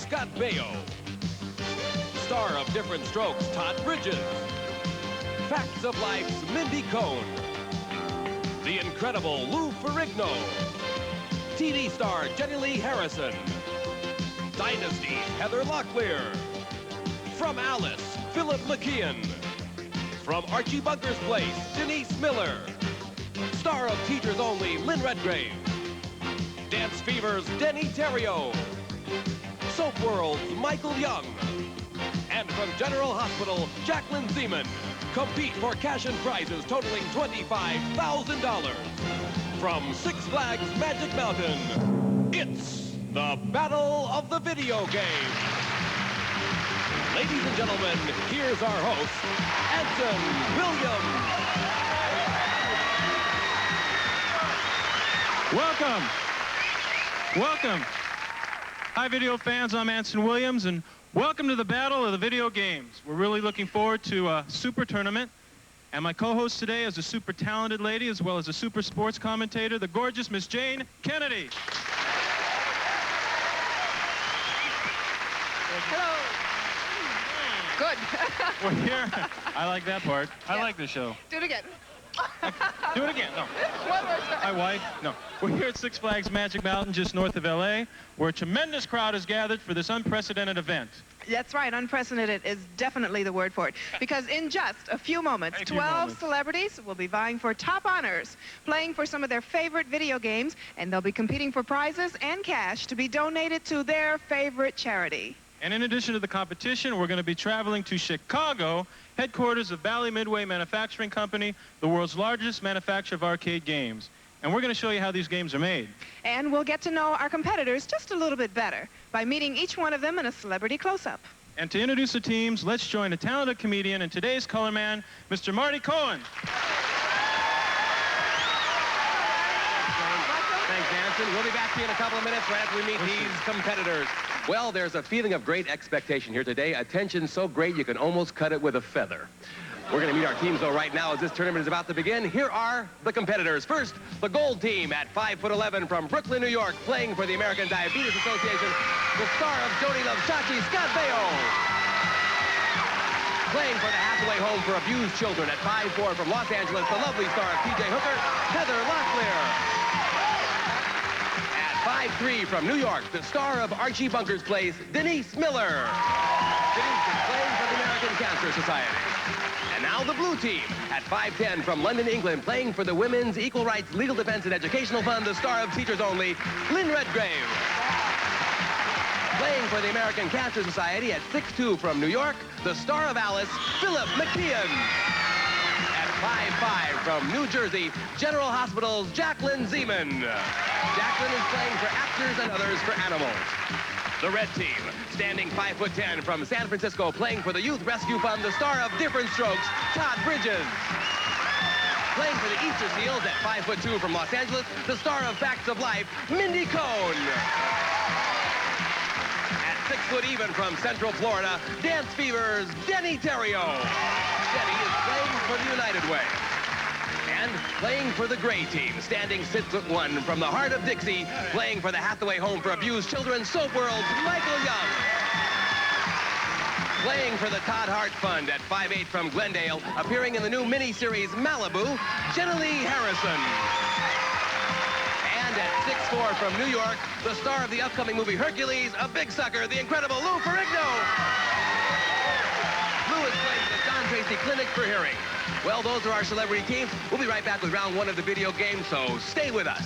Scott Baio. Star of Different Strokes, Todd Bridges. Facts of Life's Mindy Cohn. The incredible Lou Ferrigno. TV star Jenny Lee Harrison. Dynasty, Heather Locklear. From Alice, Philip McKeon. From Archie Bunker's Place, Denise Miller. Star of Teachers Only, Lynn Redgrave. Dance Fever's Denny Terrio. Soap World's Michael Young. And from General Hospital, Jacqueline Zeman. Compete for cash and prizes totaling $25,000. From Six Flags Magic Mountain, it's the Battle of the Video Game. Ladies and gentlemen, here's our host, Anson Williams. Welcome. Hi, video fans. I'm Anson Williams, and welcome to the Battle of the Video Games. We're really looking forward to a super tournament. And my co-host today is a super talented lady, as well as a super sports commentator, the gorgeous Miss Jane Kennedy. Hello. Good. We're here. I like that part. I like the show. Do it again. Do it again. No. One more time. My wife. No. We're here at Six Flags Magic Mountain, just north of L.A., where a tremendous crowd has gathered for this unprecedented event. That's right. Unprecedented is definitely the word for it. Because in just a few moments, 12 celebrities will be vying for top honors, playing for some of their favorite video games, and they'll be competing for prizes and cash to be donated to their favorite charity. And in addition to the competition, we're going to be traveling to Chicago, headquarters of Bally Midway Manufacturing Company, the world's largest manufacturer of arcade games. And we're going to show you how these games are made. And we'll get to know our competitors just a little bit better by meeting each one of them in a celebrity close-up. And to introduce the teams, let's join a talented comedian and today's color man, Mr. Marty Cohen. Thanks, Anson. We'll be back to you in a couple of minutes right after we meet these competitors. Well, there's a feeling of great expectation here today. Attention so great you can almost cut it with a feather. We're going to meet our teams, though, right now as this tournament is about to begin. Here are the competitors. First, the gold team at 5'11" from Brooklyn, New York, playing for the American Diabetes Association, the star of Jody Loves Chachi, Scott Baio. Playing for the Hathaway Home for Abused Children at 5'4" from Los Angeles, the lovely star of T.J. Hooker, Heather Locklear. At 5'3" from New York, the star of Archie Bunker's Place, Denise Miller. Denise is playing for the American Cancer Society. And now the blue team at 5'10" from London, England, playing for the Women's Equal Rights Legal Defense and Educational Fund, the star of Teachers Only, Lynn Redgrave. Playing for the American Cancer Society at 6'2" from New York, the star of Alice, Philip McKeon. At 5'5" from New Jersey, General Hospital's Jacqueline Zeman. Jacqueline is playing for Actors and Others for Animals. The red team, standing 5'10" from San Francisco, playing for the Youth Rescue Fund, the star of Different Strokes, Todd Bridges. Playing for the Easter Seals at 5'2" from Los Angeles, the star of Facts of Life, Mindy Cohn. At 6 foot even from Central Florida, Dance Fever's Denny Terrio. Denny is playing for the United Way. And playing for the gray team, standing 6'1" from the heart of Dixie, playing for the Hathaway Home for Abused Children, Soap World's Michael Young. Playing for the Todd Hart Fund at 5'8" from Glendale, appearing in the new miniseries Malibu, Jenny Lee Harrison. And at 6'4" from New York, the star of the upcoming movie Hercules, a big sucker, the incredible Lou Ferrigno. Lou is playing the John Tracy Clinic for Hearing. Well, those are our celebrity teams. We'll be right back with round one of the video game, so stay with us.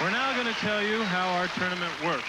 We're now going to tell you how our tournament works.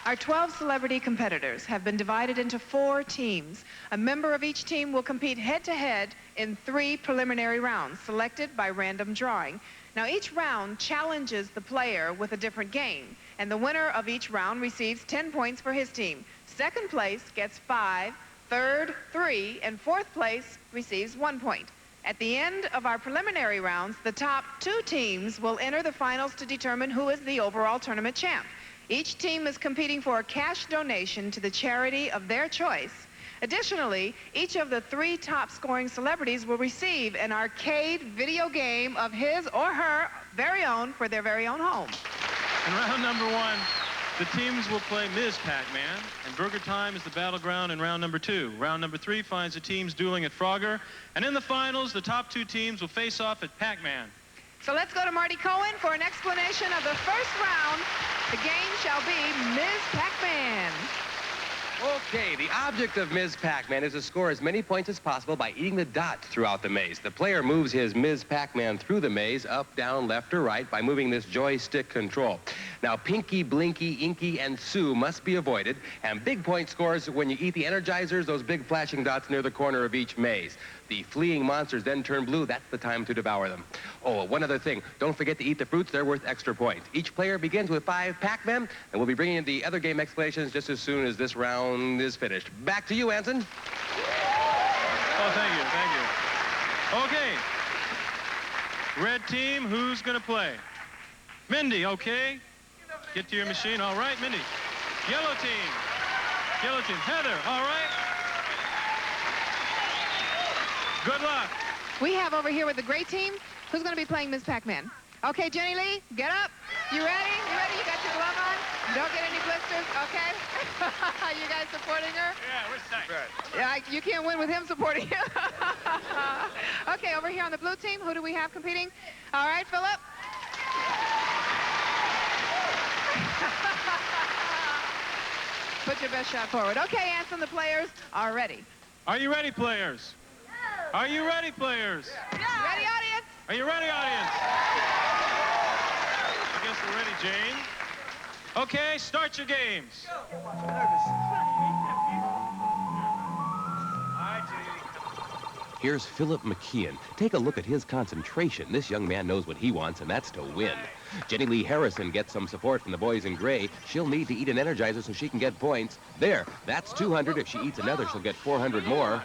Our 12 celebrity competitors have been divided into 4 teams. A member of each team will compete head-to-head in 3 preliminary rounds, selected by random drawing. Now, each round challenges the player with a different game, and the winner of each round receives 10 points for his team. Second place gets 5, third, 3, and fourth place receives 1 point. At the end of our preliminary rounds, the top 2 teams will enter the finals to determine who is the overall tournament champ. Each team is competing for a cash donation to the charity of their choice. Additionally, each of the 3 top scoring celebrities will receive an arcade video game of his or her very own for their very own home. In round number 1, the teams will play Ms. Pac-Man, and Burger Time is the battleground in round number 2. Round number 3 finds the teams dueling at Frogger, and in the finals, the top 2 teams will face off at Pac-Man. So let's go to Marty Cohen for an explanation of the first round. The game shall be Ms. Pac-Man. Okay, the object of Ms. Pac-Man is to score as many points as possible by eating the dots throughout the maze. The player moves his Ms. Pac-Man through the maze, up, down, left, or right, by moving this joystick control. Now, Pinky, Blinky, Inky, and Sue must be avoided, and big point scores when you eat the Energizers, those big flashing dots near the corner of each maze. The fleeing monsters then turn blue. That's the time to devour them. Oh, one other thing. Don't forget to eat the fruits. They're worth extra points. Each player begins with 5 Pac-Men, and we'll be bringing in the other game explanations just as soon as this round is finished. Back to you, Anson. Oh, thank you, thank you. Okay. Red team, who's going to play? Mindy, okay. Get to your machine. All right, Mindy. Yellow team. Yellow team. Heather, all right. Good luck. We have over here with the gray team, who's going to be playing Ms. Pac-Man. Okay, Jenny Lee, get up. You ready? You ready? You got your glove on? Don't get any blisters, okay? You guys supporting her? Yeah, we're safe. Yeah, you can't win with him supporting you. Okay, over here on the blue team, who do we have competing? All right, Philip. Put your best shot forward. Okay, Anson, the players are ready. Are you ready, players? Are you ready, players? Yeah. Ready, audience? Are you ready, audience? I guess we're ready, Jane. Okay, start your games. Here's Philip McKeon. Take a look at his concentration. This young man knows what he wants, and that's to win. Jenny Lee Harrison gets some support from the boys in gray. She'll need to eat an Energizer so she can get points. There, that's 200. If she eats another, she'll get 400 more.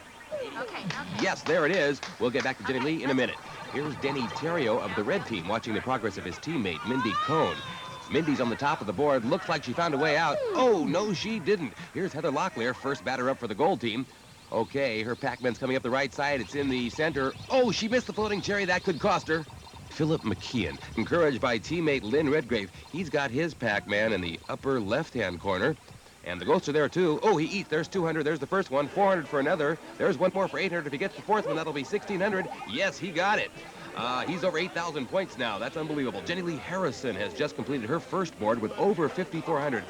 Okay. Yes, there it is. We'll get back to Jenny Lee in a minute. Here's Denny Terrio of the red team watching the progress of his teammate, Mindy Cohn. Mindy's on the top of the board. Looks like she found a way out. Oh, no, she didn't. Here's Heather Locklear, first batter up for the gold team. Okay, her Pac-Man's coming up the right side. It's in the center. Oh, she missed the floating cherry. That could cost her. Philip McKeon, encouraged by teammate Lynn Redgrave. He's got his Pac-Man in the upper left-hand corner. And the ghosts are there, too. Oh, he eats. There's 200. There's the first one. 400 for another. There's one more for 800. If he gets the fourth one, that'll be 1,600. Yes, he got it. He's over 8,000 points now. That's unbelievable. Jenny Lee Harrison has just completed her first board with over 5,400.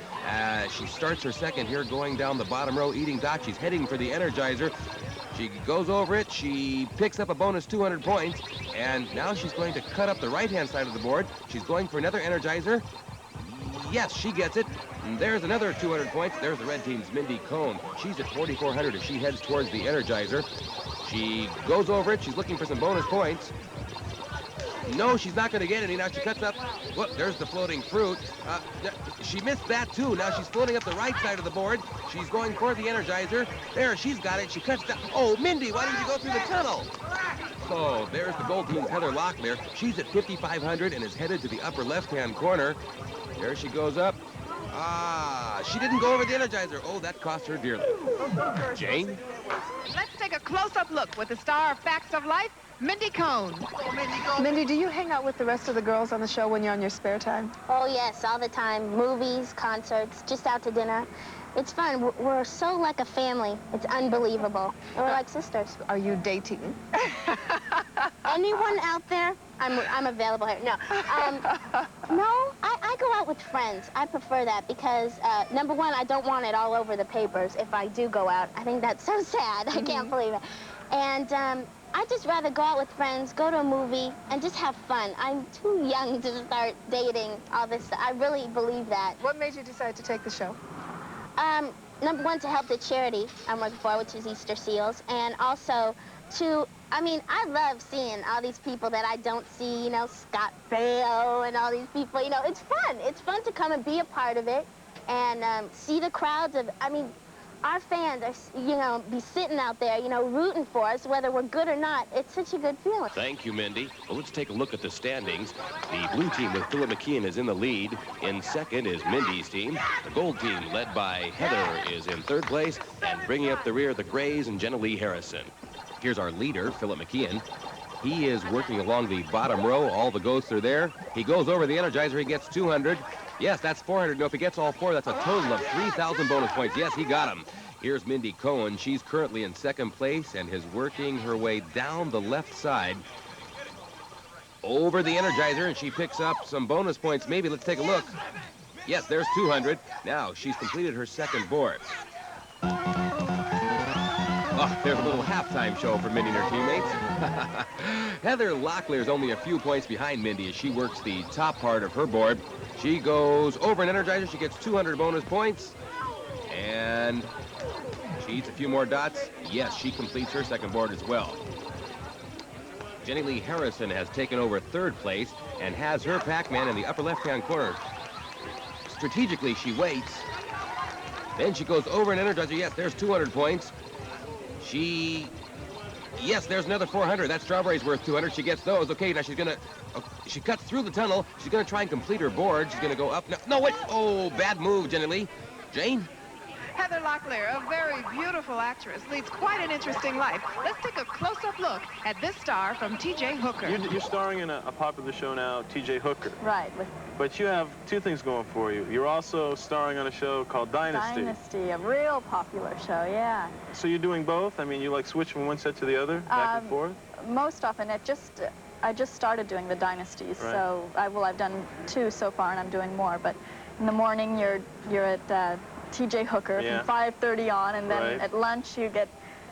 She starts her second here going down the bottom row, eating dots. She's heading for the Energizer. She goes over it. She picks up a bonus 200 points. And now she's going to cut up the right-hand side of the board. She's going for another Energizer. Yes, she gets it. And there's another 200 points. There's the red team's Mindy Cohn. She's at 4,400 as she heads towards the Energizer. She goes over it. She's looking for some bonus points. No, she's not going to get any. Now she cuts up. Look, there's the floating fruit. She missed that, too. Now she's floating up the right side of the board. She's going for the Energizer. There, she's got it. She cuts down. Oh, Mindy, why didn't you go through the tunnel? So there's the gold team's Heather Locklear. She's at 5,500 and is headed to the upper left-hand corner. There she goes up. She didn't go over the Energizer. Oh, that cost her dearly. Jane? Let's take a close-up look with the star of Facts of Life, Mindy Cohn. Mindy, do you hang out with the rest of the girls on the show when you're on your spare time? Oh, yes, all the time. Movies, concerts, just out to dinner. It's fun. We're so like a family. It's unbelievable. And we're like sisters. Are you dating? Anyone out there? I'm available here. No. No, I go out with friends. I prefer that because, number one, I don't want it all over the papers if I do go out. I think that's so sad. I can't believe it. And I'd just rather go out with friends, go to a movie, and just have fun. I'm too young to start dating, all this stuff. I really believe that. What made you decide to take the show? Number one, to help the charity I'm working for, which is Easter Seals, and also to, I mean, I love seeing all these people that I don't see, you know, Scott Baio and all these people, you know, it's fun. It's fun to come and be a part of it and see the crowds of, I mean, our fans are, you know, be sitting out there, you know, rooting for us, whether we're good or not. It's such a good feeling. Thank you, Mindy. Well, let's take a look at the standings. The blue team with Philip McKeon is in the lead. In second is Mindy's team. The gold team, led by Heather, is in third place. And bringing up the rear, the Grays and Jenna Lee Harrison. Here's our leader, Philip McKeon. He is working along the bottom row. All the ghosts are there. He goes over the Energizer. He gets 200. Yes, that's 400. No, if he gets all four, that's a total of 3,000 bonus points. Yes, he got them. Here's Mindy Cohn. She's currently in second place and is working her way down the left side over the Energizer, and she picks up some bonus points. Maybe let's take a look. Yes, there's 200. Now she's completed her second board. Oh, there's a little halftime show for Mindy and her teammates. Heather Locklear is only a few points behind Mindy as she works the top part of her board. She goes over an Energizer. She gets 200 bonus points. And she eats a few more dots. Yes, she completes her second board as well. Jenny Lee Harrison has taken over third place and has her Pac-Man in the upper left-hand corner. Strategically, she waits. Then she goes over an Energizer. Yes, there's 200 points. Yes, there's another 400. That strawberry's worth 200. She gets those. Okay, now she's gonna, she cuts through the tunnel. She's gonna try and complete her board. She's gonna go up. No, wait. Oh, bad move, Jenny Lee. Jane? Heather Locklear, a very beautiful actress, leads quite an interesting life. Let's take a close-up look at this star from T.J. Hooker. You're starring in a popular show now, T.J. Hooker. Right. But you have two things going for you. You're also starring on a show called Dynasty. Dynasty, a real popular show, yeah. So you're doing both? I mean, you like switch from one set to the other, back and forth? Most often, I just started doing the Dynasties, right. So I've done 2 so far, and I'm doing more. But in the morning, you're at T.J. Hooker, yeah, from 5:30 on, and then right. At lunch you get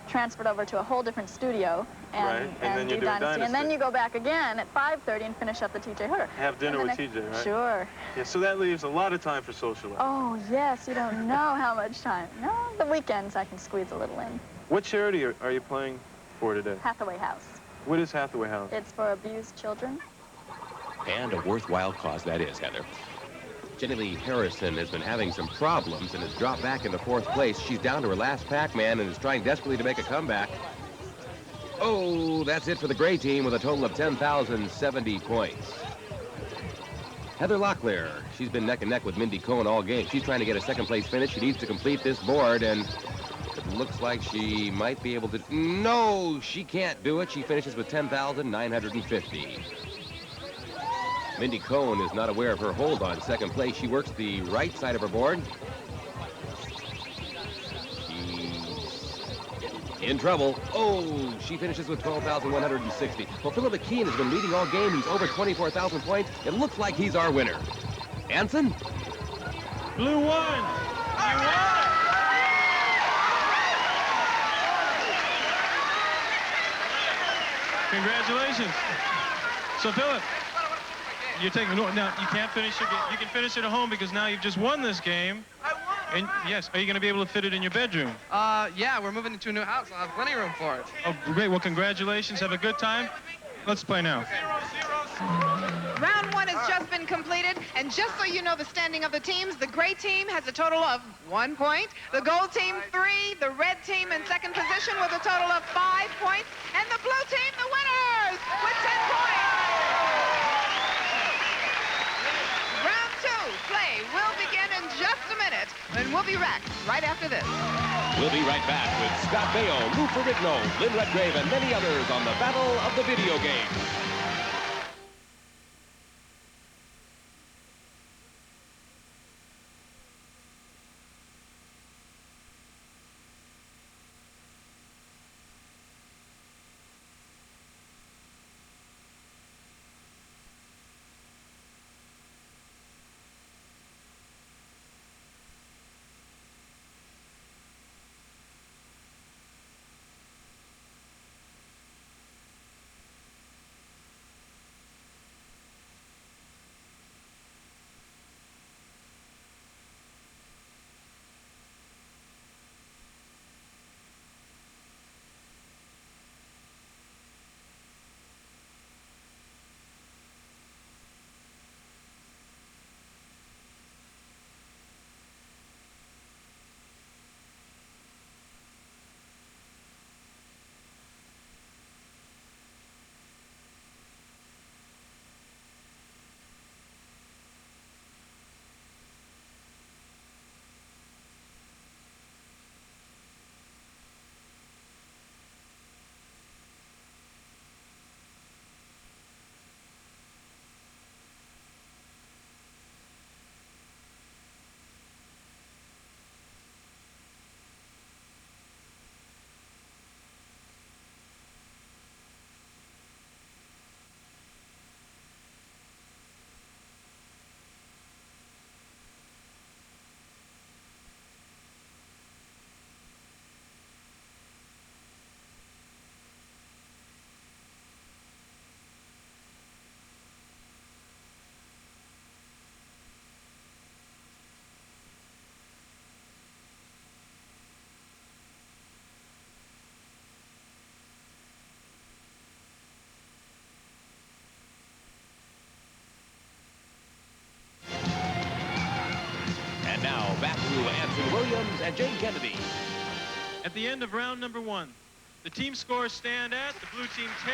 transferred over to a whole different studio and, right. and do then Dynasty. And then you go back again at 5:30 and finish up the T.J. Hooker. Have dinner with T.J., right? Sure. Yeah, so that leaves a lot of time for social life. Oh, yes, you don't know how much time. No, the weekends I can squeeze a little in. What charity are you playing for today? Hathaway House. What is Hathaway House? It's for abused children. And a worthwhile cause that is, Heather. Jenny Lee Harrison has been having some problems and has dropped back into fourth place. She's down to her last Pac-Man and is trying desperately to make a comeback. Oh, that's it for the gray team with a total of 10,070 points. Heather Locklear, she's been neck and neck with Mindy Cohn all game. She's trying to get a second place finish. She needs to complete this board, and it looks like she might be able to. No, she can't do it. She finishes with 10,950. Mindy Cohn is not aware of her hold on second place. She works the right side of her board. She's in trouble. Oh, she finishes with 12,160. Well, Philip McKeon has been leading all game. He's over 24,000 points. It looks like he's our winner. Anson? Blue won. You won. Congratulations. So, Philip, you're taking now. You can't finish it. You can finish it at home because now you've just won this game. I won. And yes, are you going to be able to fit it in your bedroom? Yeah, we're moving into a new house. I'll have plenty of room for it. Oh, great. Well, congratulations. Have a good time. Let's play now. Round 1 has just been completed, and just so you know the standing of the teams, the gray team has a total of 1 point, the gold team 3, the red team in second position with a total of 5 points, and the blue team, the winners, with 10 points. Round 2 play will begin in just a minute, and we'll be back right after this. We'll be right back with Scott Baio, Lou Ferrigno, Lynn Redgrave, and many others on the Battle of the Video Game. And now back to Anson Williams and Jane Kennedy. At the end of round number 1, the team scores stand at the blue team 10,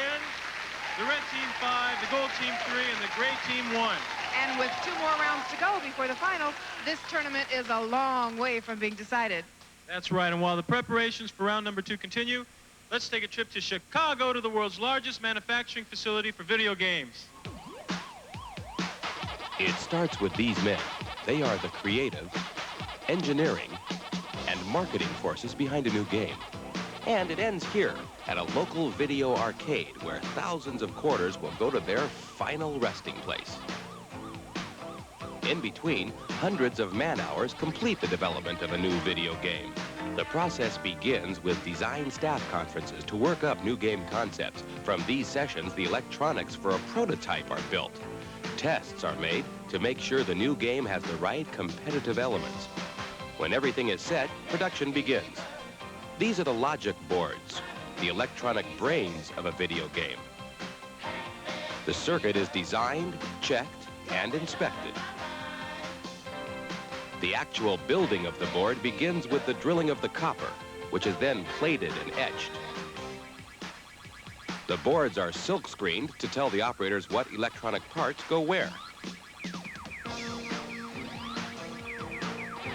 the red team 5, the gold team 3, and the gray team 1. And with 2 more rounds to go before the finals, this tournament is a long way from being decided. That's right, and while the preparations for round number 2 continue, let's take a trip to Chicago to the world's largest manufacturing facility for video games. It starts with these men. They are the creative, engineering, and marketing forces behind a new game. And it ends here at a local video arcade where thousands of quarters will go to their final resting place. In between, hundreds of man-hours complete the development of a new video game. The process begins with design staff conferences to work up new game concepts. From these sessions, the electronics for a prototype are built. Tests are made to make sure the new game has the right competitive elements. When everything is set, production begins. These are the logic boards, the electronic brains of a video game. The circuit is designed, checked, and inspected. The actual building of the board begins with the drilling of the copper, which is then plated and etched. The boards are silk screened to tell the operators what electronic parts go where.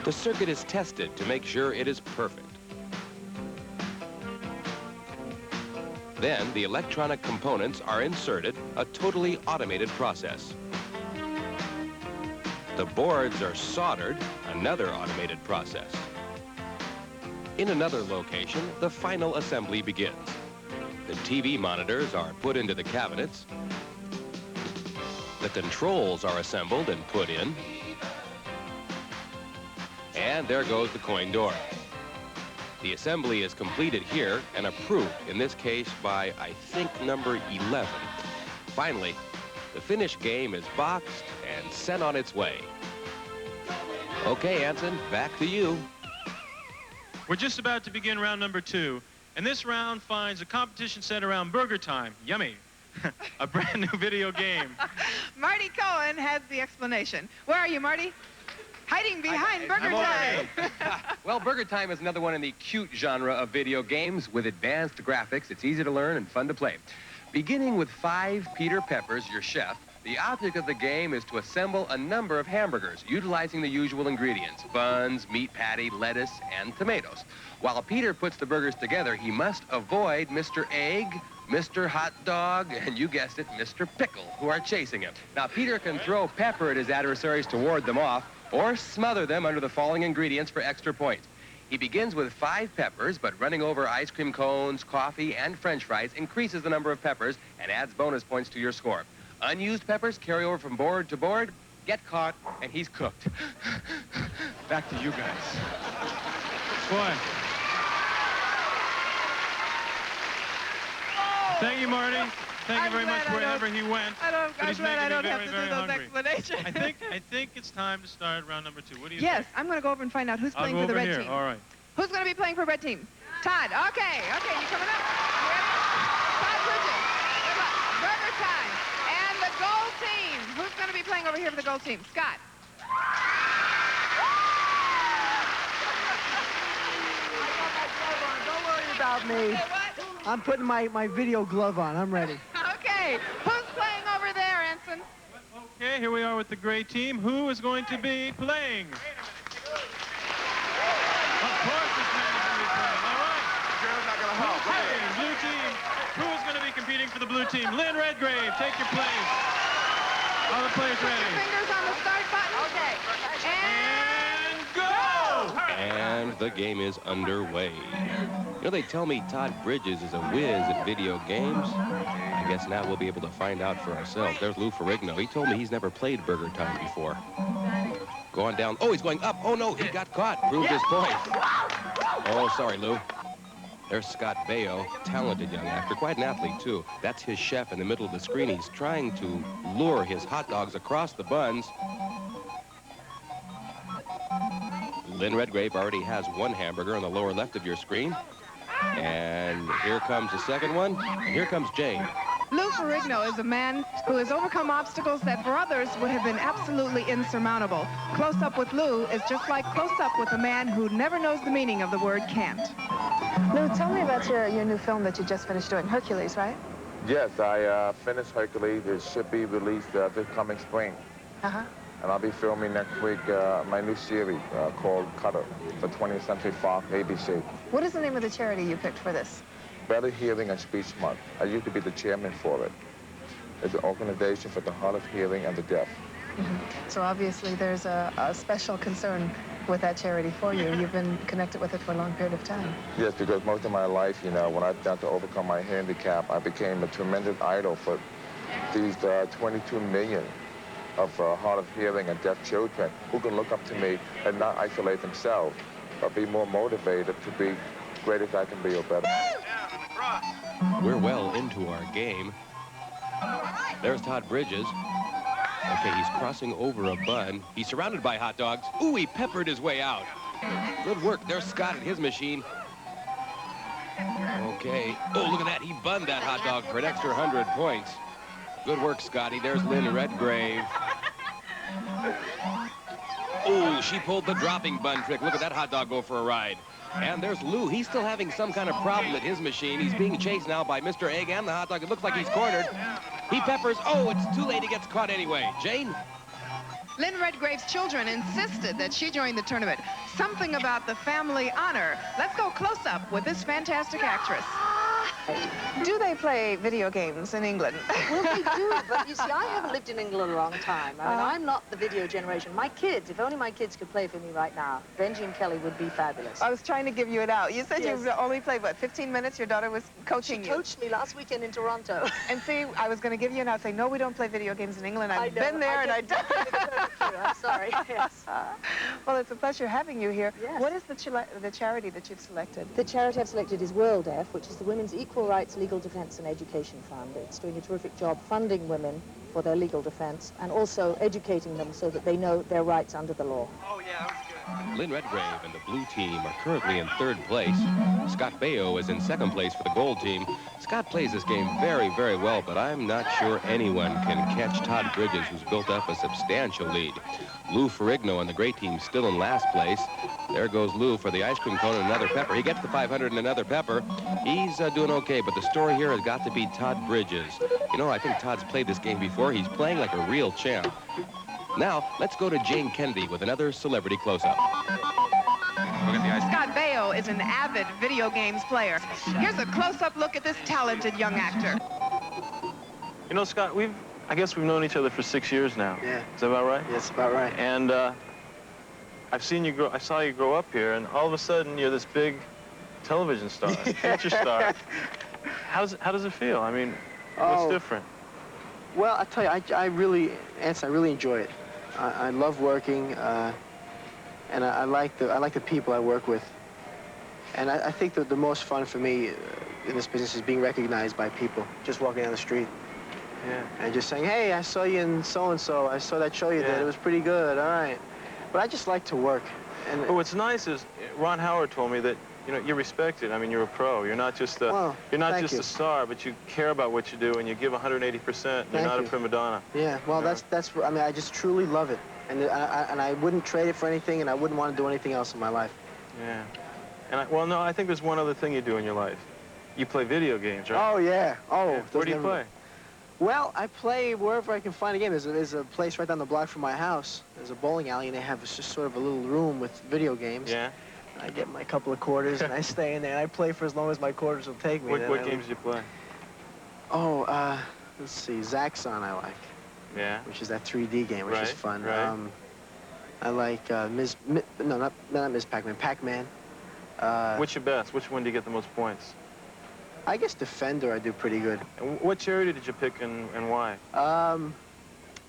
The circuit is tested to make sure it is perfect. Then the electronic components are inserted, a totally automated process. The boards are soldered, another automated process. In another location, the final assembly begins. The TV monitors are put into the cabinets. The controls are assembled and put in. And there goes the coin door. The assembly is completed here and approved, in this case by, I think, number 11. Finally, the finished game is boxed and sent on its way. Okay, Anson, back to you. We're just about to begin round number 2, and this round finds a competition set around Burger Time. Yummy. A brand new video game. Marty Cohen has the explanation. Where are you, Marty? Hiding behind Burger Time. Well, Burger Time is another one in the cute genre of video games with advanced graphics. It's easy to learn and fun to play. Beginning with 5 Peter Peppers, your chef, the object of the game is to assemble a number of hamburgers utilizing the usual ingredients: buns, meat patty, lettuce, and tomatoes. While Peter puts the burgers together, he must avoid Mr. Egg, Mr. Hot Dog, and you guessed it, Mr. Pickle, who are chasing him. Now, Peter can throw pepper at his adversaries to ward them off, or smother them under the following ingredients for extra points. He begins with 5 peppers, but running over ice cream cones, coffee, and French fries increases the number of peppers and adds bonus points to your score. Unused peppers carry over from board to board, get caught, and he's cooked. Back to you guys. Boy. Thank you, Marty. Thank you very much wherever he went. I'm glad I don't have to do those explanations. I think it's time to start round number 2. What do you think? Yes, I'm going to go over and find out who's playing for the red team. All right. Who's going to be playing for red team? Todd. Okay, you coming up? You ready? Todd Bridges. Good luck. Burger Time. And the gold team. Who's going to be playing over here for the gold team? Scott. Don't worry about me. Okay, what? I'm putting my video glove on. I'm ready. Okay. Who's playing over there, Anson? Okay, here we are with the gray team. Who is going to be playing? Of course this man is going to be playing. All right. Okay, blue team. Who is going to be competing for the blue team? Lynn Redgrave, take your place. All the players Put ready. your fingers on the start button. Okay. And go! And the game is underway. You know, they tell me Todd Bridges is a whiz at video games. I guess now we'll be able to find out for ourselves. There's Lou Ferrigno. He told me he's never played Burger Time before. Going down. Oh, he's going up. Oh, no, he got caught. Proved his point. Oh, sorry, Lou. There's Scott Baio, talented young actor, quite an athlete, too. That's his chef in the middle of the screen. He's trying to lure his hot dogs across the buns. Lynn Redgrave already has 1 hamburger on the lower left of your screen. And here comes the second one, and here comes Jane. Lou Ferrigno is a man who has overcome obstacles that for others would have been absolutely insurmountable. Close Up with Lou is just like Close Up with a man who never knows the meaning of the word can't. Lou, tell me about your new film that you just finished doing, Hercules, right? Yes, I finished Hercules. It should be released this coming spring. Uh-huh. And I'll be filming next week my new series called Cutter for 20th Century Fox ABC. What is the name of the charity you picked for this? Better Hearing and Speech Month. I used to be the chairman for it. It's an organization for the hard of hearing and the deaf. Mm-hmm. So obviously there's a special concern with that charity for you. You've been connected with it for a long period of time. Yes, because most of my life, you know, when I got to overcome my handicap, I became a tremendous idol for these 22 million of hard of hearing and deaf children who can look up to me and not isolate themselves, but be more motivated to be great as I can be or better. We're well into our game. There's Todd Bridges. Okay, he's crossing over a bun. He's surrounded by hot dogs. Ooh, he peppered his way out. Good work. There's Scott at his machine. Okay. Oh, look at that. He bunned that hot dog for an extra 100 points. Good work, Scotty. There's Lynn Redgrave. Oh, she pulled the dropping bun trick. Look at that hot dog go for a ride. And there's Lou. He's still having some kind of problem at his machine. He's being chased now by Mr. Egg and the hot dog. It looks like he's cornered. He peppers. Oh, it's too late. He gets caught anyway. Jane? Lynn Redgrave's children insisted that she join the tournament. Something about the family honor. Let's go close up with this fantastic actress. Do they play video games in England? Well, they do, but you see, I haven't lived in England a long time. I mean, I'm not the video generation. My kids, if only my kids could play for me right now, Benji and Kelly would be fabulous. I was trying to give you it out. You said Yes. you only played, what, 15 minutes? Your daughter was coaching She you. coached me last weekend in Toronto. And see, I was going to give you an out, say, no, we don't play video games in England. I've I know, been there and I don't. I'm sorry, yes. Well, it's a pleasure having you here. Yes. What is the charity that you've selected? The charity I've selected is World Deaf, which is the Women's Equal Rights Legal Defence and Education Fund. It's doing a terrific job funding women for their legal defense and also educating them so that they know their rights under the law. Oh, yeah, that was good. Lynn Redgrave and the blue team are currently in third place. Scott Baio is in second place for the gold team. Scott plays this game very, very well, but I'm not sure anyone can catch Todd Bridges, who's built up a substantial lead. Lou Ferrigno and the gray team still in last place. There goes Lou for the ice cream cone and another pepper. He gets the 500 and another pepper. He's doing okay, but the story here has got to be Todd Bridges. You know, I think Todd's played this game before. He's playing like a real champ. Now, let's go to Jane Kennedy with another celebrity close-up. Look at the ice. Scott Baio is an avid video games player. Here's a close-up look at this talented young actor. You know, Scott, I guess we've known each other for 6 years now. Yeah. Is that about right? That's about right. And I saw you grow up here, and all of a sudden you're this big television star, feature star. How does it feel? I mean, what's different? Well, I tell you, I really enjoy it. I love working, and I like the people I work with. And I think that the most fun for me in this business is being recognized by people, just walking down the street. Yeah. And just saying, hey, I saw you in so-and-so. I saw that show you did. It was pretty good. All right. But I just like to work. And But what's nice is Ron Howard told me that, you know, you're respected. I mean, you're a pro. You're not just a a star, but you care about what you do and you give 180%. You're not a prima donna. Yeah. Well, that's. I mean, I just truly love it, and I wouldn't trade it for anything, and I wouldn't want to do anything else in my life. Yeah. And well, no, I think there's one other thing you do in your life. You play video games, right? Oh yeah. Oh. Yeah. Where do you play? Well, I play wherever I can find a game. There's a place right down the block from my house. There's a bowling alley, and they have just sort of a little room with video games. Yeah. I get my couple of quarters, and I stay in there, and I play for as long as my quarters will take me. What games do you play? Oh, let's see, Zaxxon I like. Yeah. Which is that 3D game, which is fun. Right. I like not Ms. Pac-Man, Pac-Man. What's your best? Which one do you get the most points? I guess Defender I do pretty good. And what charity did you pick and why?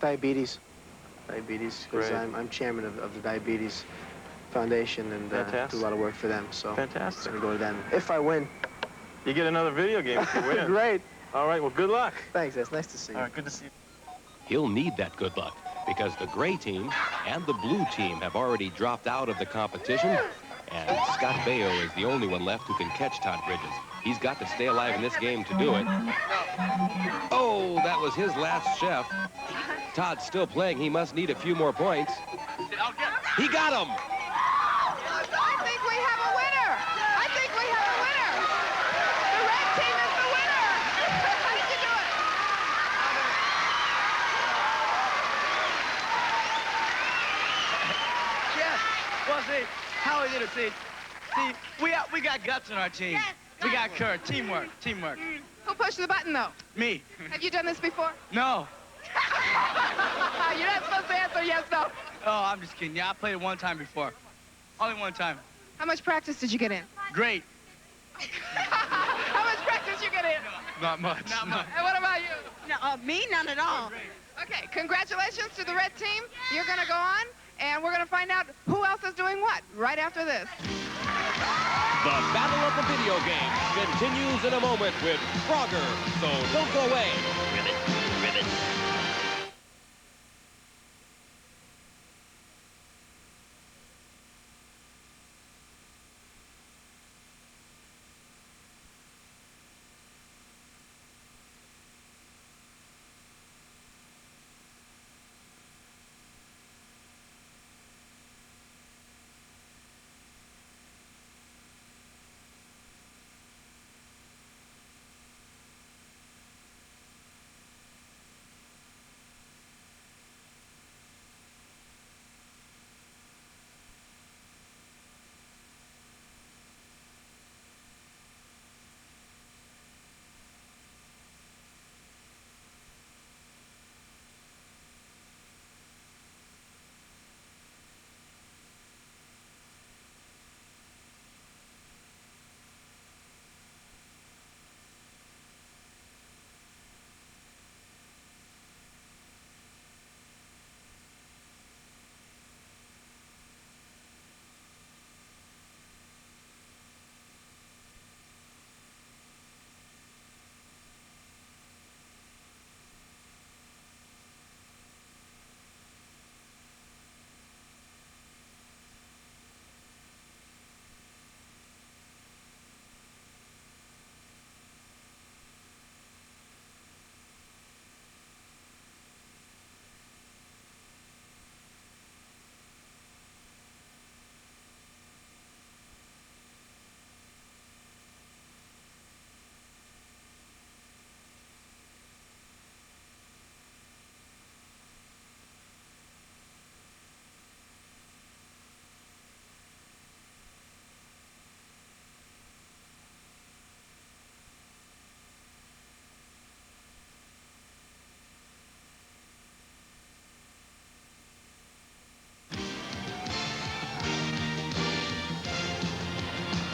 Diabetes. Diabetes, because I'm chairman of the Diabetes Foundation and do a lot of work for them. So fantastic. I'm gonna go to them. If I win. You get another video game if you win. Great. All right, well, good luck. Thanks, it's nice to see you. All right, good to see you. He'll need that good luck because the gray team and the blue team have already dropped out of the competition, and Scott Baio is the only one left who can catch Todd Bridges. He's got to stay alive in this game to do it. Oh, that was his last chef. Todd's still playing. He must need a few more points. He got him. I think we have a winner. I think we have a winner. The red team is the winner. How did you do it? Yes. Well, see, how we did it, see, we got guts in our team. We got courage, teamwork. Who pushed the button, though? Me. Have you done this before? No. You're not supposed to answer yes, no. Oh, I'm just kidding. Yeah, I played it one time before. Only one time. How much practice did you get in? Great. How much practice you get in? Not much. And what about you? No, me, none at all. Okay, congratulations to the red team. You're going to go on, and we're going to find out who else is doing what right after this. The Battle of the Video Games continues in a moment with Frogger, so don't go away. Ribbit, ribbit.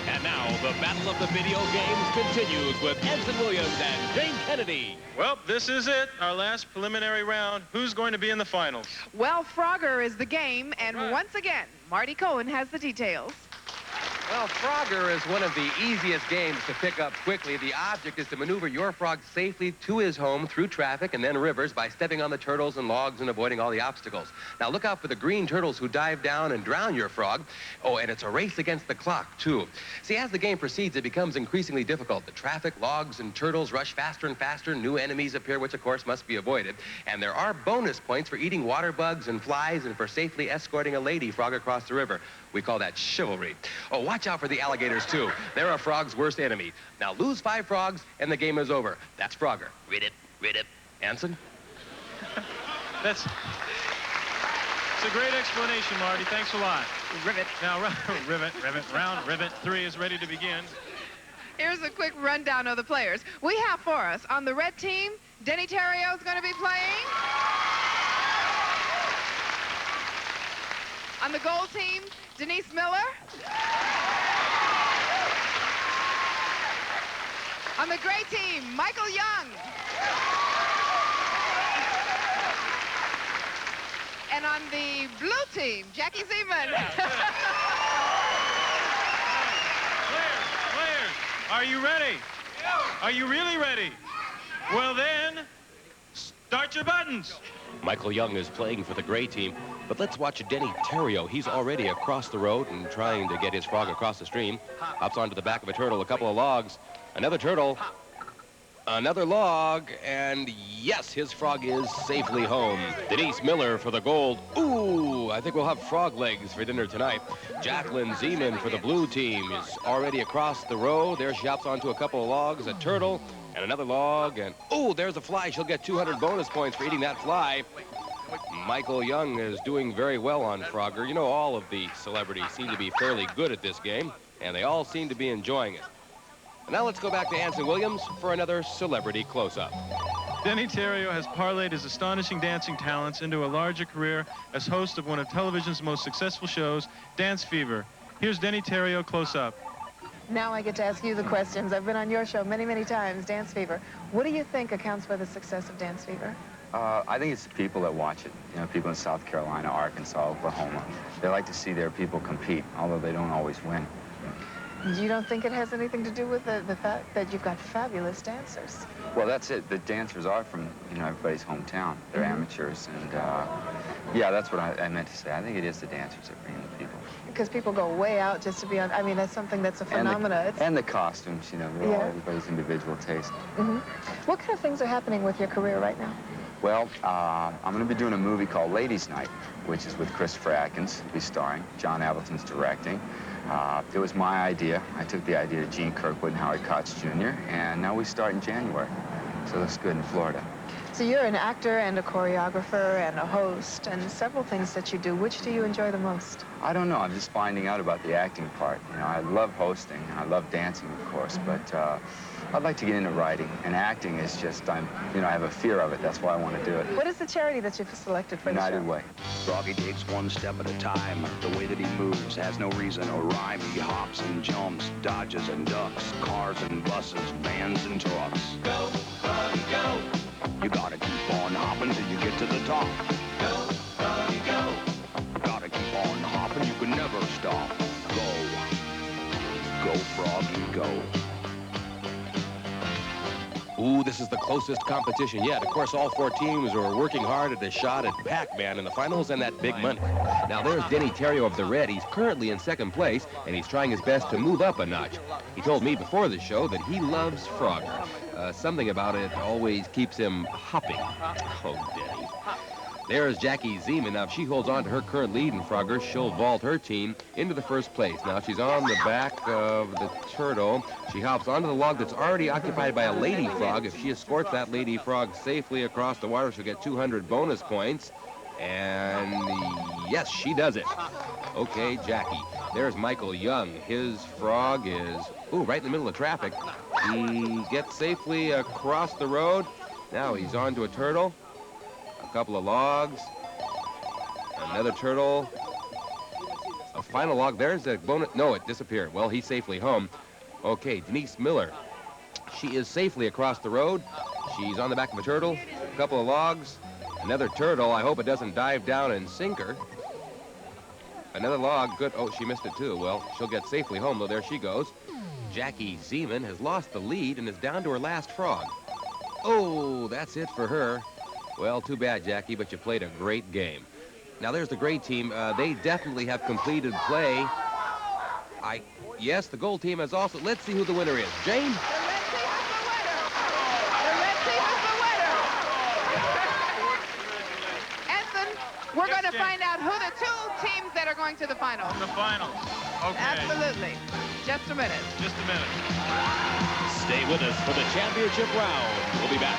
And now, the Battle of the Video Games continues with Anson Williams and Jane Kennedy. Well, this is it, our last preliminary round. Who's going to be in the finals? Well, Frogger is the game, and once again, Marty Cohen has the details. Well, Frogger is one of the easiest games to pick up quickly. The object is to maneuver your frog safely to his home through traffic and then rivers by stepping on the turtles and logs and avoiding all the obstacles. Now, look out for the green turtles who dive down and drown your frog. Oh, and it's a race against the clock, too. See, as the game proceeds, it becomes increasingly difficult. The traffic, logs, and turtles rush faster and faster. New enemies appear, which, of course, must be avoided. And there are bonus points for eating water bugs and flies and for safely escorting a lady frog across the river. We call that chivalry. Oh, watch out for the alligators, too. They're a frog's worst enemy. Now, lose 5 frogs, and the game is over. That's Frogger. Read it, read it. Anson? It's a great explanation, Marty. Thanks a lot. Rivet. Now, rivet, round rivet 3 is ready to begin. Here's a quick rundown of the players. We have for us, on the red team, Denny Terrio is going to be playing. On the gold team, Denise Miller. On the gray team, Michael Young. And on the blue team, Jackie Zeman. Players, are you ready? Are you really ready? Well then, start your buttons. Michael Young is playing for the gray team. But let's watch Denny Terrio. He's already across the road and trying to get his frog across the stream. Hops onto the back of a turtle, a couple of logs. Another turtle. Another log, and yes, his frog is safely home. Denise Miller for the gold. Ooh, I think we'll have frog legs for dinner tonight. Jacqueline Zeman for the blue team is already across the road. There she hops onto a couple of logs, a turtle, and another log, and ooh, there's a fly. She'll get 200 bonus points for eating that fly. Michael Young is doing very well on Frogger. You know, all of the celebrities seem to be fairly good at this game, and they all seem to be enjoying it. Now let's go back to Anson Williams for another celebrity close-up. Denny Terrio has parlayed his astonishing dancing talents into a larger career as host of one of television's most successful shows, Dance Fever. Here's Denny Terrio close-up. Now I get to ask you the questions. I've been on your show many, many times, Dance Fever. What do you think accounts for the success of Dance Fever? I think it's the people that watch it. You know, people in South Carolina, Arkansas, Oklahoma. They like to see their people compete, although they don't always win. You don't think it has anything to do with the fact that you've got fabulous dancers? Well, that's it. The dancers are from, you know, everybody's hometown. They're amateurs, and yeah, that's what I meant to say. I think it is the dancers that bring in the people. Because people go way out just to be on, I mean, that's something that's a phenomena. And the costumes, you know, they're all everybody's individual taste. What kind of things are happening with your career right now? Well, I'm going to be doing a movie called Ladies' Night, which is with Christopher Atkins. He'll be starring. John Avildsen's directing. It was my idea. I took the idea to Gene Kirkwood and Howard Koch Jr., and now we start in January. So that's good in Florida. So you're an actor and a choreographer and a host and several things that you do. Which do you enjoy the most? I don't know. I'm just finding out about the acting part. You know, I love hosting. I love dancing, of course, but I'd like to get into writing. And acting is just, you know, I have a fear of it. That's why I want to do it. What is the charity that you've selected for the show? United Way. Froggy takes one step at a time. The way that he moves has no reason or rhyme. He hops and jumps, dodges and ducks, cars and buses, vans and trucks. Go, Froggy, go! You gotta keep on hopping till you get to the top. Go, Froggy, go! Gotta keep on hopping, you can never stop. Go, go, Froggy, go. Ooh, this is the closest competition yet. Of course, all four teams are working hard at a shot at Pac-Man in the finals and that big money. Now, there's Denny Terrio of the Red. He's currently in second place, and he's trying his best to move up a notch. He told me before the show that he loves Frogger. Something about it always keeps him hopping. Oh, Denny. There's Jackie Zeman. Now, if she holds on to her current lead in Frogger, she'll vault her team into the first place. Now, she's on the back of the turtle. She hops onto the log that's already occupied by a lady frog. If she escorts that lady frog safely across the water, she'll get 200 bonus points. And yes, she does it. Okay, Jackie. There's Michael Young. His frog is, ooh, right in the middle of traffic. He gets safely across the road. Now he's onto a turtle. A couple of logs, another turtle, a final log. There's a bonus. No, it disappeared. Well, he's safely home. Okay, Denise Miller. She is safely across the road. She's on the back of a turtle, a couple of logs, another turtle. I hope it doesn't dive down and sink her. Another log. Good. Oh, she missed it too. Well, she'll get safely home, though. There she goes. Jackie Zeman has lost the lead and is down to her last frog. Oh, that's it for her. Well, too bad, Jackie, but you played a great game. Now, there's the gray team. They definitely have completed play. Yes, the gold team has also. Let's see who the winner is. Jane? Anson, we're going to find out who the two teams that are going to the finals. The finals. Okay. Absolutely. Just a minute. Just a minute. Stay with us for the championship round. We'll be back.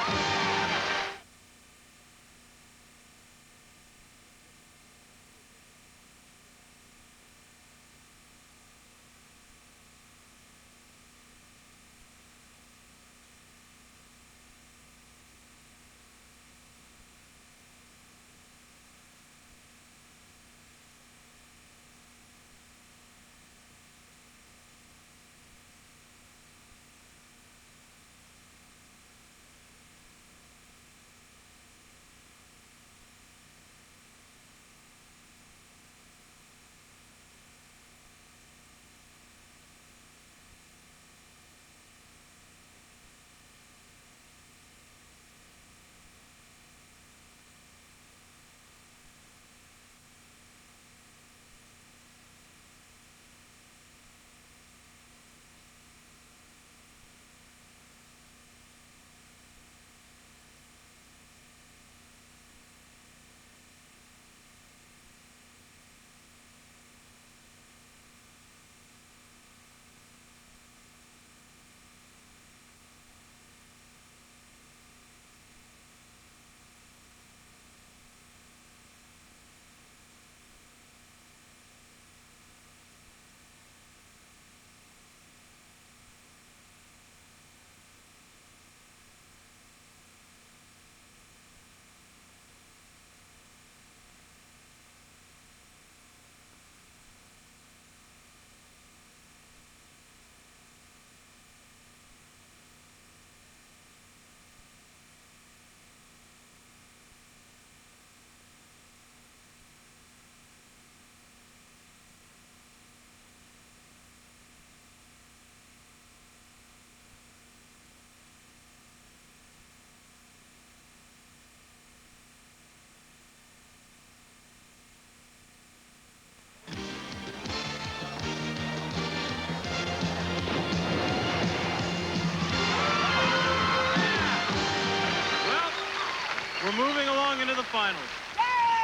finals.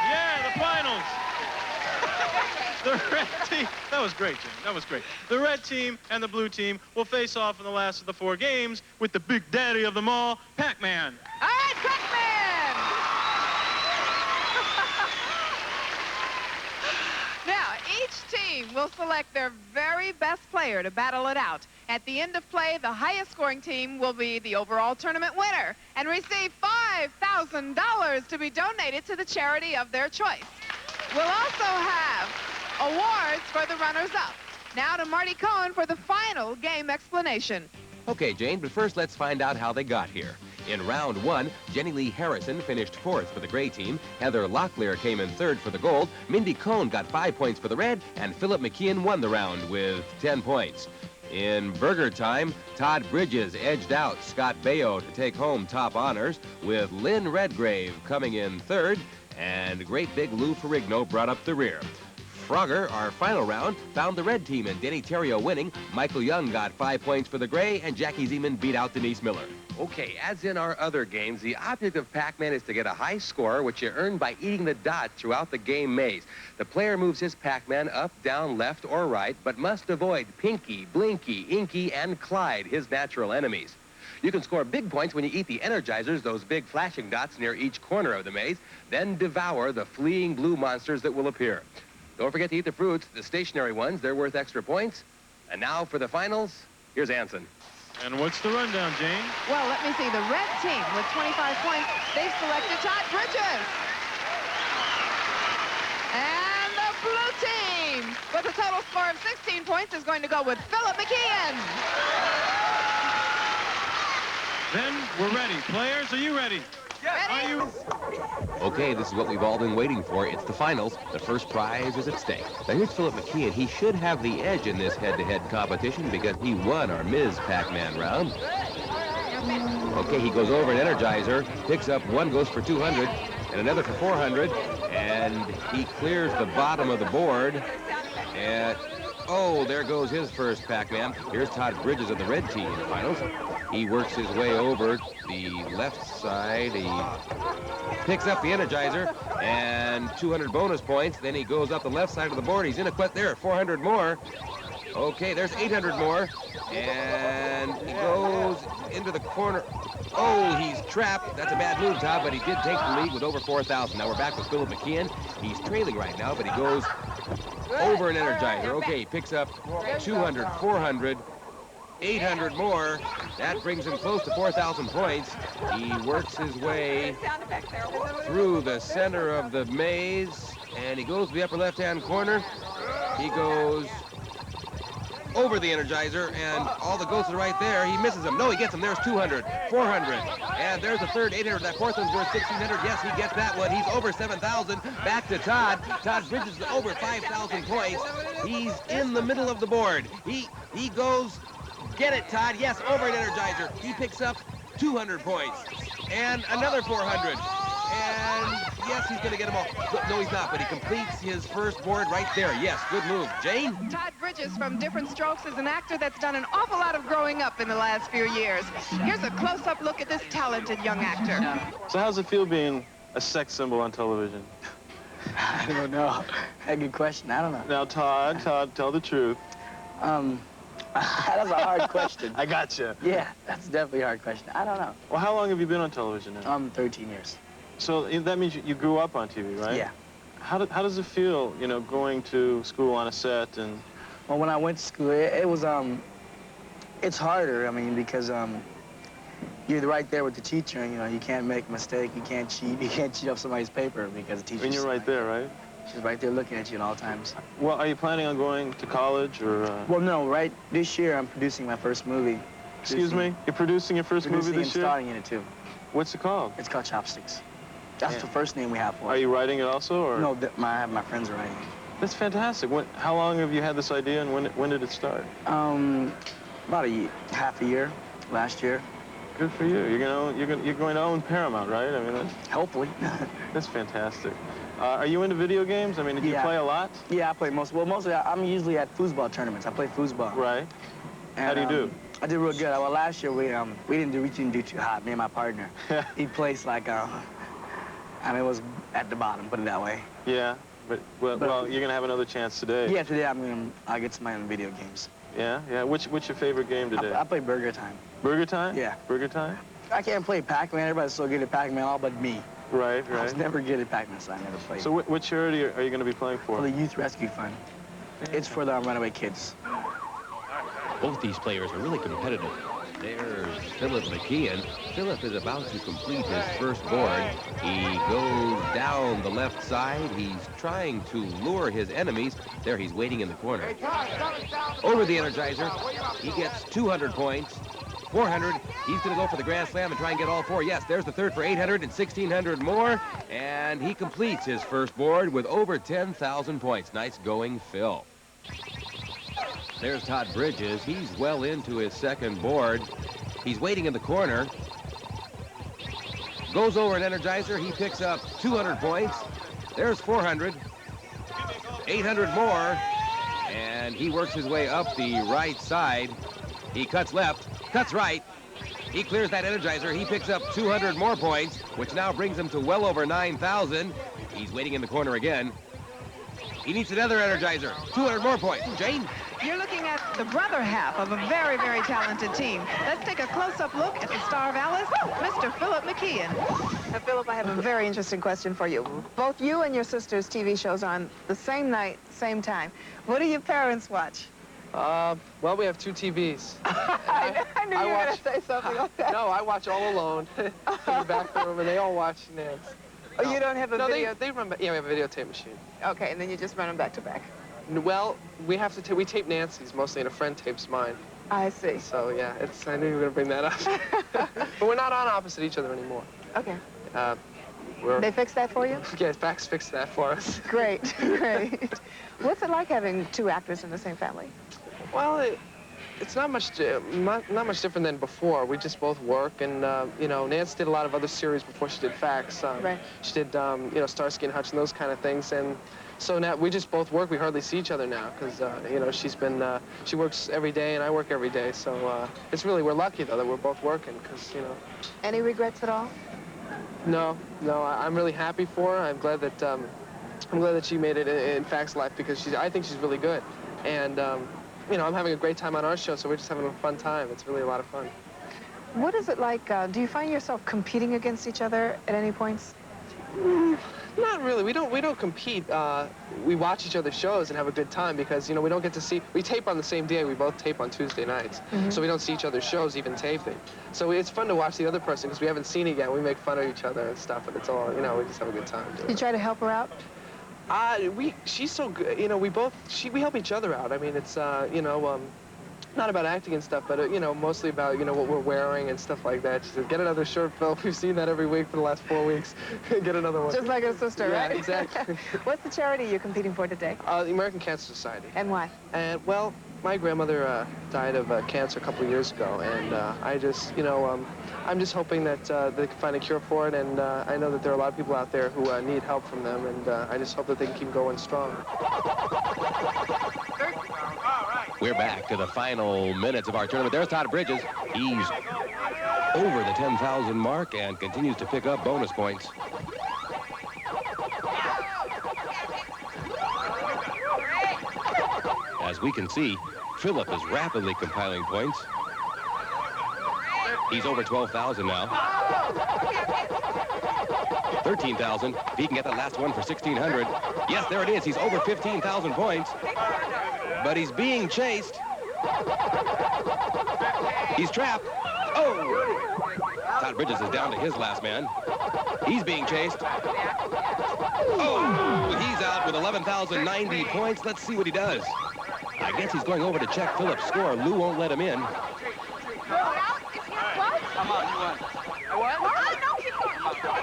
Yeah, the finals. The red team, that was great, Jim. That was great. The red team and the blue team will face off in the last of the 4 games with the big daddy of them all, Pac-Man. All right, Pac-Man! Now, each team will select their very best player to battle it out. At the end of play, the highest scoring team will be the overall tournament winner and receive $5,000 to be donated to the charity of their choice. We'll also have awards for the runners-up. Now to Marty Cohen for the final game explanation. Okay, Jane, but first let's find out how they got here. In round 1, Jenny Lee Harrison finished 4th for the gray team, Heather Locklear came in 3rd for the gold, Mindy Cohn got 5 points for the red, and Philip McKeon won the round with 10 points. In burger time, Todd Bridges edged out Scott Baio to take home top honors, with Lynn Redgrave coming in 3rd, and great big Lou Ferrigno brought up the rear. Frogger, our final round, found the red team and Denny Terrio winning. Michael Young got 5 points for the gray, and Jackie Zeman beat out Denise Miller. Okay, as in our other games, the object of Pac-Man is to get a high score, which you earn by eating the dot throughout the game maze. The player moves his Pac-Man up, down, left, or right, but must avoid Pinky, Blinky, Inky, and Clyde, his natural enemies. You can score big points when you eat the Energizers, those big flashing dots near each corner of the maze, then devour the fleeing blue monsters that will appear. Don't forget to eat the fruits, the stationary ones. They're worth extra points. And now for the finals, here's Anson. And what's the rundown, Jane? Well, let me see. The red team with 25 points, they've selected Todd Bridges. And the blue team with a total score of 16 points is going to go with Philip McKeon. Then we're ready. Players, are you ready? Yes. Are you? Okay, this is what we've all been waiting for. It's the finals. The first prize is at stake. Now, here's Philip McKeon. He should have the edge in this head-to-head competition because he won our Ms. Pac-Man round. Okay, he goes over an Energizer, picks up one, goes for 200, and another for 400, and he clears the bottom of the board. And, oh, there goes his first Pac-Man. Here's Todd Bridges of the red team in the finals. He works his way over the left side. He picks up the Energizer and 200 bonus points. Then he goes up the left side of the board. He's in a quest there, 400 more. Okay, there's 800 more. And he goes into the corner. Oh, he's trapped. That's a bad move, Todd, but he did take the lead with over 4,000. Now we're back with Philip McKeon. He's trailing right now, but he goes over an Energizer. Okay, he picks up 200, 400. 800 more. That brings him close to 4,000 points. He works his way through the center of the maze, and he goes to the upper left-hand corner. He goes over the Energizer, and all the ghosts are right there. He misses them. No, he gets them. There's 200, 400, and there's a third, 800. That fourth one's worth 1,600. Yes, he gets that one. He's over 7,000. Back to Todd. Todd Bridges is over 5,000 points. He's in the middle of the board. He goes... Get it, Todd. Yes, over an Energizer. He picks up 200 points. And another 400. And yes, he's going to get them all. No, he's not, but he completes his first board right there. Yes, good move. Jane? Todd Bridges from Different Strokes is an actor that's done an awful lot of growing up in the last few years. Here's a close-up look at this talented young actor. So how's it feel being a sex symbol on television? I don't know. A good question. I don't know. Now, Todd, tell the truth. That's a hard question. I gotcha. Yeah, that's definitely a hard question. I don't know. Well, how long have you been on television now? 13 years. So that means you grew up on TV, right? Yeah. How does it feel, you know, going to school on a set and... Well, when I went to school, it was, it's harder, I mean, because, you're right there with the teacher, and, you know, you can't make a mistake, you can't cheat off somebody's paper because the teacher's... And you're right there, right? She's right there looking at you at all times. Well, are you planning on going to college, or... Well, no, right this year I'm producing my first movie. Excuse me? You're producing your first movie this year? Starring in it, too. What's it called? It's called Chopsticks. That's the first name we have for it. Are you writing it also, or...? No, my friends are writing it. That's fantastic. How long have you had this idea, and when did it start? About half a year, last year. Good for you. You're going to own Paramount, right? I mean, hopefully. That's fantastic. Are you into video games? I mean, do you play a lot? Yeah, I play mostly. I'm usually at foosball tournaments. I play foosball. Right. And, how do you do? I did real good. Well, last year we didn't do too hot. Me and my partner. He placed like I mean, it at the bottom, put it that way. Yeah, but well, you're gonna have another chance today. Yeah, today I'll get somebody in video games. Yeah, yeah. What's your favorite game today? I play Burger Time. Burger Time? Yeah. Burger Time? I can't play Pac-Man. Everybody's so good at Pac-Man, all but me. Right, right. I was never good at Pac-Man, so I never played. So what charity are you going to be playing for? For the Youth Rescue Fund. It's for the runaway kids. Both these players are really competitive. There's Philip McKeon. Philip is about to complete his first board. He goes down the left side. He's trying to lure his enemies. There he's waiting in the corner. Over the Energizer. He gets 200 points. 400. He's going to go for the Grand Slam and try and get all four. Yes, there's the third for 800 and 1,600 more. And he completes his first board with over 10,000 points. Nice going, Phil. There's Todd Bridges. He's well into his second board. He's waiting in the corner. Goes over an Energizer. He picks up 200 points. There's 400. 800 more. And he works his way up the right side. He cuts left, cuts right. He clears that Energizer. He picks up 200 more points, which now brings him to well over 9,000. He's waiting in the corner again. He needs another Energizer. 200 more points. Jane? You're looking at the brother half of a very, very talented team. Let's take a close-up look at the star of Alice, Mr. Philip McKeon. Now, Philip, I have a very interesting question for you. Both you and your sister's TV shows are on the same night, same time. What do your parents watch? Well, we have two TVs. I knew you were going to say something like that. No, I watch All Alone in the back room, and they all watch Nance. Oh, you don't have a video? They run back. Yeah, we have a videotape machine. Okay, and then you just run them back to back. Well, we have to we tape Nancy's mostly, and a friend tapes mine. I see. So, yeah, I knew you were going to bring that up. But we're not on opposite each other anymore. Okay. We're... They fixed that for you? Yeah, Fax fixed that for us. Great, great. What's it like having two actors in the same family? Well, it's not much different than before. We just both work, and you know, Nance did a lot of other series before she did Fax. Right. She did, you know, Starsky and Hutch and those kind of things, and so now we just both work. We hardly see each other now because you know, she works every day and I work every day. So it's really, we're lucky though that we're both working because, you know. Any regrets at all? No, I'm really happy for her. I'm glad that she made it in Fax Life because I think she's really good, and. You know, I'm having a great time on our show, so we're just having a fun time. It's really a lot of fun. What is it like? Do you find yourself competing against each other at any points? Not really. We don't compete. We watch each other's shows and have a good time because, you know, we don't get to see. We tape on the same day. We both tape on Tuesday nights, so we don't see each other's shows even taping. So it's fun to watch the other person because we haven't seen it yet. We make fun of each other and stuff, and it's all, you know, we just have a good time. You try to help her out? She's so good, you know, we help each other out. I mean, it's, you know, not about acting and stuff, but, you know, mostly about, you know, what we're wearing and stuff like that. She said, get another shirt, Phil. We've seen that every week for the last 4 weeks. Get another one. Just like her sister, right? Yeah, exactly. What's the charity you're competing for today? The American Cancer Society. And why? And, well, my grandmother died of cancer a couple of years ago, and I just, you know, I'm just hoping that they can find a cure for it, and I know that there are a lot of people out there who need help from them, and I just hope that they can keep going strong. We're back to the final minutes of our tournament. There's Todd Bridges. He's over the 10,000 mark and continues to pick up bonus points. As we can see, Philip is rapidly compiling points. He's over 12,000 now. 13,000. If he can get that last one for 1,600. Yes, there it is. He's over 15,000 points. But he's being chased. He's trapped. Oh! Todd Bridges is down to his last man. He's being chased. Oh! He's out with 11,090 points. Let's see what he does. I guess he's going over to check Philip's score. Lou won't let him in.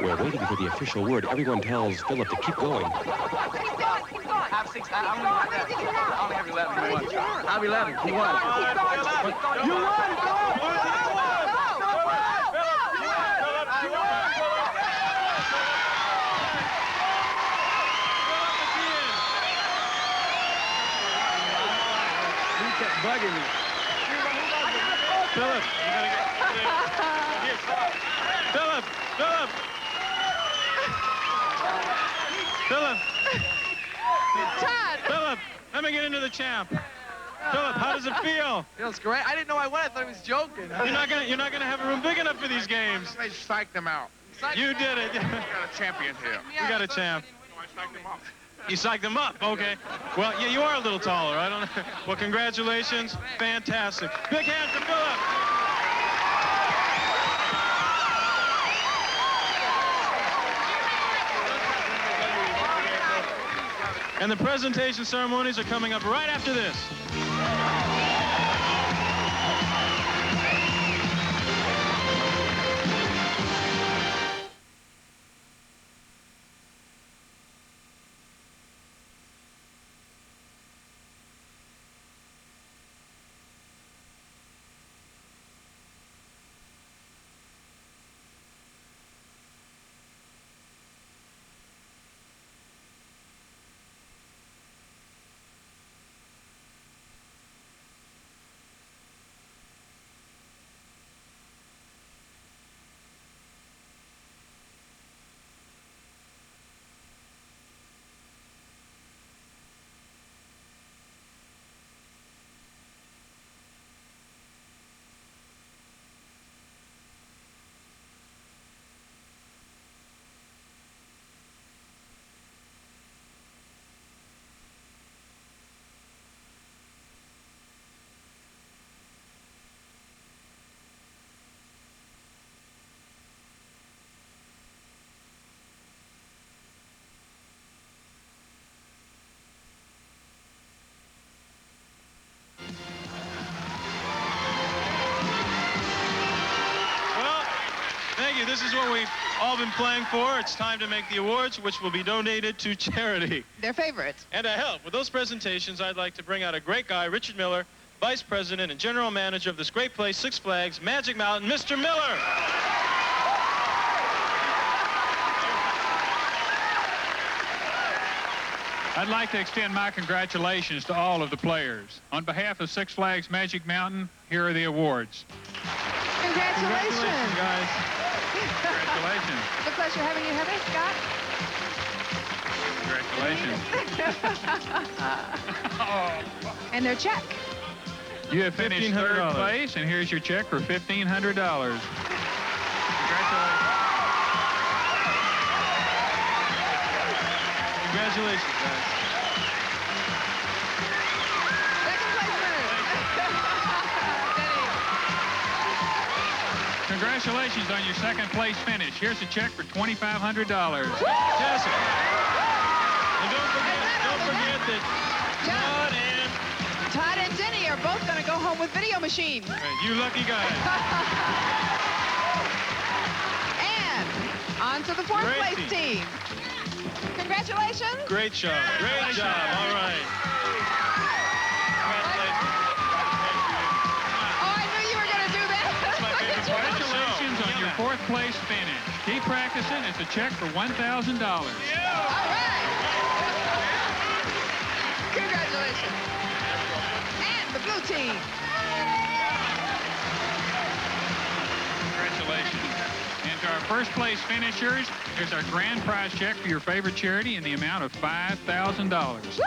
We're waiting for the official word. Everyone tells Philip to keep going. I only have 11. He won. I have 11. He won. You won! Bugging me. Philip, you gotta get... Philip! Philip. Todd. Philip, let me get into the champ. Philip, how does it feel? Feels great. I didn't know I won. I thought he was joking. You're not gonna have a room big enough for these games. They psyched them out. You did it. We got a champion here. We got a champ. I psyched them up. You psyched them up. Okay. Well, yeah, you are a little taller. I don't know. Well, congratulations. Fantastic. Big hand for Philip. And the presentation ceremonies are coming up right after this. Thank you. This is what we've all been playing for. It's time to make the awards, which will be donated to charity. Their favorites. And to help with those presentations, I'd like to bring out a great guy, Richard Miller, Vice President and General Manager of this great place, Six Flags, Magic Mountain, Mr. Miller. I'd like to extend my congratulations to all of the players. On behalf of Six Flags Magic Mountain, here are the awards. Congratulations, guys. Congratulations. It's a pleasure having you, Heather. Congratulations. And their check. You have finished third $1,500. place, and here's your check for $1,500. Congratulations. Congratulations, guys. Congratulations on your second place finish. Here's a check for $2,500. Fantastic. And don't forget that Todd and Denny are both going to go home with video machines. You lucky guys. And on to the fourth Great place team. Congratulations. Great job. Great job. All right. Oh, I knew you were going to do that. Congratulations on your fourth place finish. Keep practicing. It's a check for $1,000. All right. Congratulations. And the blue team. Congratulations. And to our first place finishers, here's our grand prize check for your favorite charity in the amount of $5,000.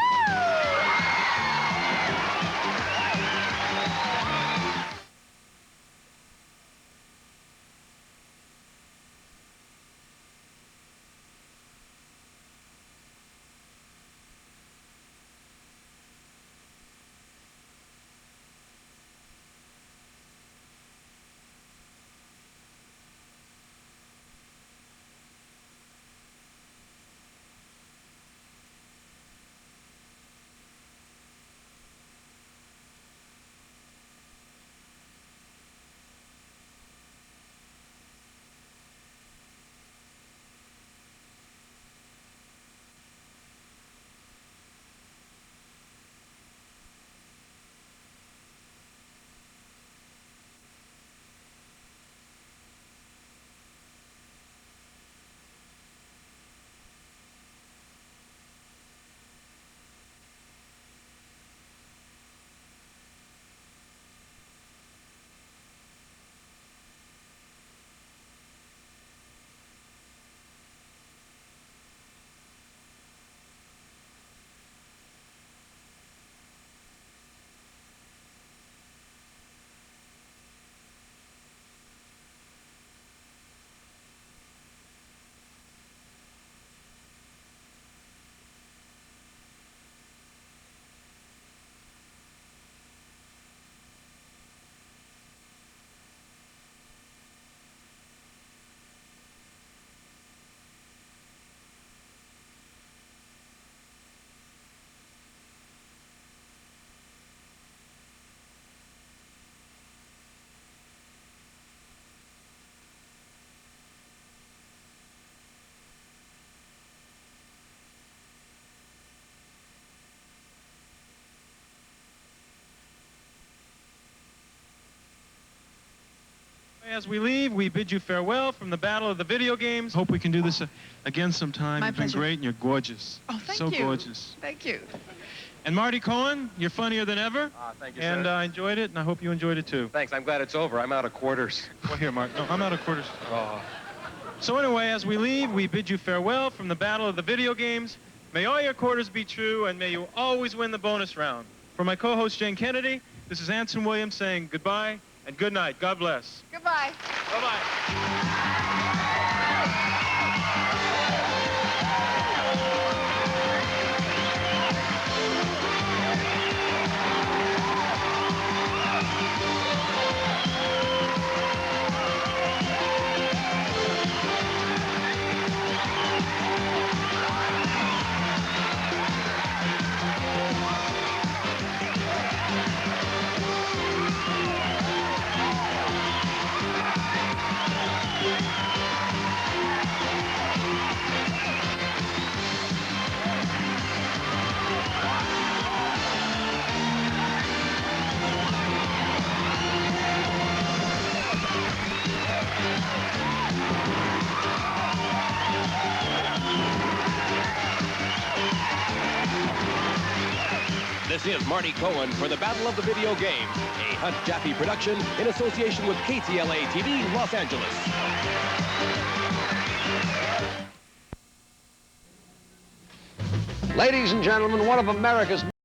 As we leave, we bid you farewell from the battle of the video games. Hope we can do this again sometime. My You've pleasure. been great, and you're gorgeous. Oh, thank so you. gorgeous. Thank you. And Marty Cohen, you're funnier than ever. Thank you, And sir. I enjoyed it, and I hope you enjoyed it too. Thanks. I'm glad it's over. I'm out of quarters. Well, here, Mark. No, I'm out of quarters. Oh. So anyway, as we leave, we bid you farewell from the battle of the video games. May all your quarters be true, and may you always win the bonus round. For my co-host, Jane Kennedy, this is Anson Williams saying goodbye and good night. God bless. Goodbye. Bye-bye. This is Marty Cohen for the Battle of the Video Games, a Hunt Jaffe production in association with KTLA TV, Los Angeles. Ladies and gentlemen, one of America's